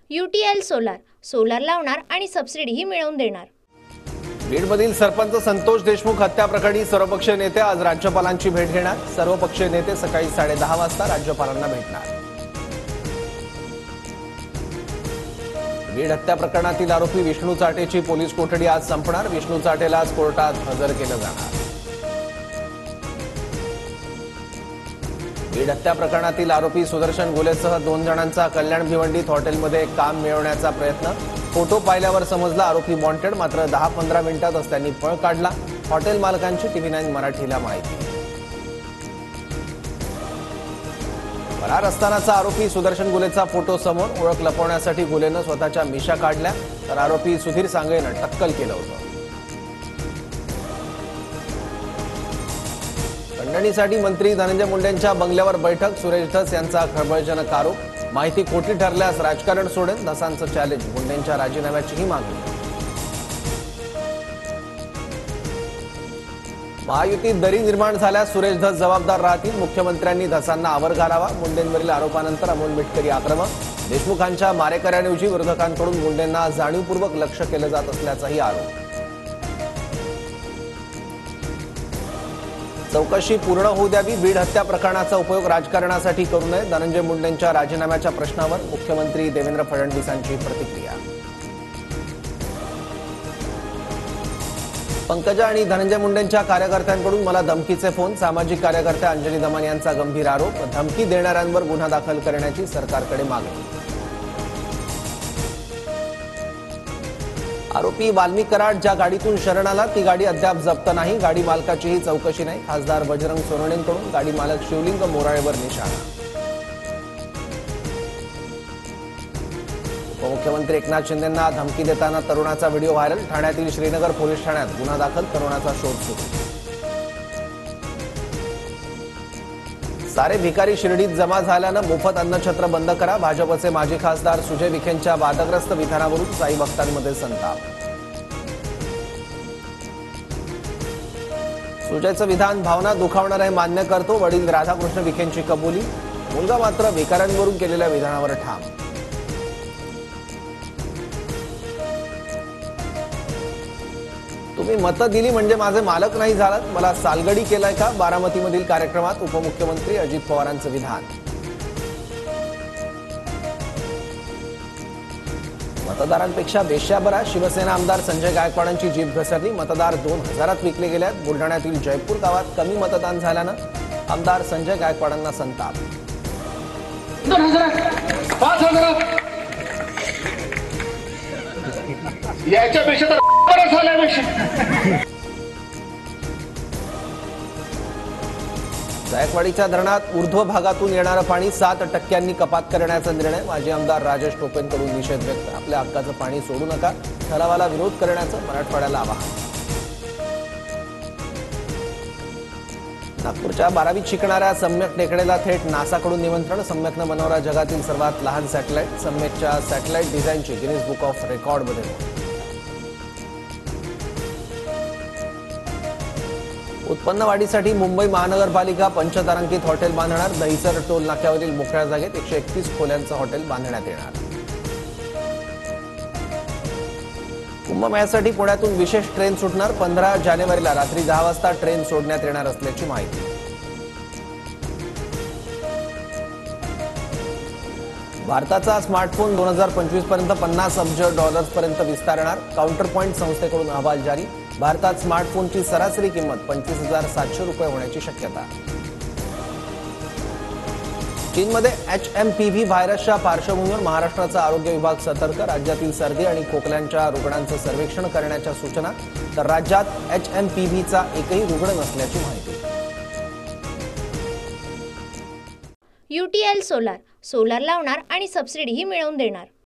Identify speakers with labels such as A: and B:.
A: UTL solar, solar लावणार आणि सबसिडीही मिळवून देणार।
B: बीडमधील सरपंच संतोष देशमुख हत्या प्रकरणी सर्वपक्षीय नेते आज राज्यपालांची भेट घेणार। सर्वपक्षीय नेते सकाळी 10:30 वाजता राज्यपालांना भेटणार। बीड हत्या प्रकरणातील आरोपी विष्णू चाटेची पोलीस कोठडी आज संपणार। विष्णू चाटेला आज कोर्टात हजर केलं जाणार। बीड हत्या प्रकरणातील आरोपी सुदर्शन गोलेसह 2 जणांचा कल्याण भिवंडीत हॉटेलमध्ये काम मिळवण्याचा प्रयत्न। फोटो पाहिल्यावर समजला आरोपी वॉन्टेड, मात्र 10-15 मिनिटातच त्यांनी पळ काढला। हॉटेल मालकांची TV9 मराठीला माहिती। फरार असतानाचा आरोपी सुदर्शन गुलेचा फोटो समोर। ओळख लपवण्यासाठी गुलेनं स्वतःच्या मिशा काढल्या, तर आरोपी सुधीर सांगेनं टक्कल केलं होतं। खंडणीसाठी मंत्री धनंजय मुंडेंच्या बंगल्यावर बैठक। सुरेश धस यांचा खळबळजनक आरोप। माहिती खोटी ठरल्यास राजकारण सोडेल, धसांचं चॅलेंज। मुंडेंच्या राजीनाम्याचीही मागणी। महायुतीत दरी निर्माण झाल्यास सुरेश धस जबाबदार राहतील। मुख्यमंत्र्यांनी धसांना आवर घालावा। मुंडेंवरील आरोपानंतर अमोल मिटकरी आक्रमक। देशमुखांच्या मारेकऱ्यांऐवजी विरोधकांकडून मुंडेंना जाणीवपूर्वक लक्ष केलं जात असल्याचाही आरोप। चौकशी पूर्ण होऊ द्यावी। बीड हत्या प्रकरणाचा उपयोग राजकारणासाठी करू नये। धनंजय मुंडेंच्या राजीनाम्याच्या प्रश्नावर मुख्यमंत्री देवेंद्र फडणवीसांची प्रतिक्रिया। पंकजा आणि धनंजय मुंडेंच्या कार्यकर्त्यांकडून मला धमकीचे फोन। सामाजिक कार्यकर्त्या अंजली दमन यांचा गंभीर आरोप। धमकी देणाऱ्यांवर गुन्हा दाखल करण्याची सरकारकडे मागणी। आरोपी वाल्मिक कराड ज्या गाडीतून शरण आला ती गाडी अद्याप जप्त नाही। गाडी मालकाचीही चौकशी नाही। खासदार बजरंग सोनवणेंकडून गाडी मालक शिवलिंग मोराळेवर निशाणा। उपमुख्यमंत्री एकनाथ शिंदेंना धमकी देताना तरुणाचा व्हिडिओ व्हायरल। ठाण्यातील श्रीनगर पोलीस ठाण्यात गुन्हा दाखल। तरुणाचा शोध सुरू। सारे भिकारी शिर्डीत जमा झाल्यानं मोफत अन्नछत्र बंद करा। भाजपचे माजी खासदार सुजय विखेंच्या वादग्रस्त विधानावरून साई भक्तांमध्ये संताप। सुजयचं विधान भावना दुखावणार आहे मान्य करतो। वडील राधाकृष्ण विखेंची कबुली। मुलगा मात्र भिकाऱ्यांवरून केलेल्या विधानावर ठाम। तुम्ही मतं दिली म्हणजे माझे मालक नाही झालात, मला सालगडी केलाय का? बारामतीमधील कार्यक्रमात उपमुख्यमंत्री अजित पवारांचं विधान। मतदारांपेक्षा वेश्या बरा। शिवसेना आमदार संजय गायकवाडांची जीभ घसरली। मतदार 2000 विकले गेल्यात। बुलढाण्यातील जयपूर गावात कमी मतदान झाल्यानं आमदार संजय गायकवाडांना संताप।
C: 5,000 याच्यापेक्षा तर
B: जायकवाडीच्या धरणात ऊर्ध्व भागातून येणारं पाणी 7% कपात करण्याचा निर्णय। माजी आमदार राजेश टोपेंकडून निषेध व्यक्त। आपल्या हक्काचं पाणी सोडू नका, ठरावाला विरोध करण्याचं मराठवाड्याला आवाहन। नागपूरच्या 12वीत शिकणाऱ्या सम्यक टेकडेला थेट नासाकडून निमंत्रण। सम्यकनं बनवला जगातील सर्वात लहान सॅटेलाइट। सम्यकच्या सॅटेलाइट डिझाईनची गिनीज बुक ऑफ रेकॉर्डमध्ये नोंद। उत्पन्न वाढीसाठी मुंबई महानगरपालिका पंचतारांकित हॉटेल बांधणार। दहिसर टोल नाक्यावरील मोकळ्या जागेत 131 खोल्यांचं हॉटेल बांधण्यात येणार। कुंभमेळ्यासाठी पुण्यातून विशेष ट्रेन सुटणार। 15 जानेवारीला रात्री 10 वाजता ट्रेन सोडण्यात येणार असल्याची माहिती। भारताचा स्मार्टफोन 2025 पर्यंत $50 अब्ज पर्यंत विस्तारणार। काउंटर पॉइंट संस्थेकडून अहवाल जारी। भारतात स्मार्टफोनची सरासरी किंमत ₹25,700 होण्याची शक्यता। चीनमध्ये HMPV व्हायरसच्या पार्श्वभूमीवर महाराष्ट्राचा आरोग्य विभाग सतर्क। राज्यातील सर्दी आणि खोकल्यांच्या रुग्णांचं सर्वेक्षण करण्याच्या सूचना। तर राज्यात HMPVचा एकही रुग्ण नसल्याची माहिती।
A: UTL सोलार, सोलार लावणार आणि सबसिडीही मिळवून देणार।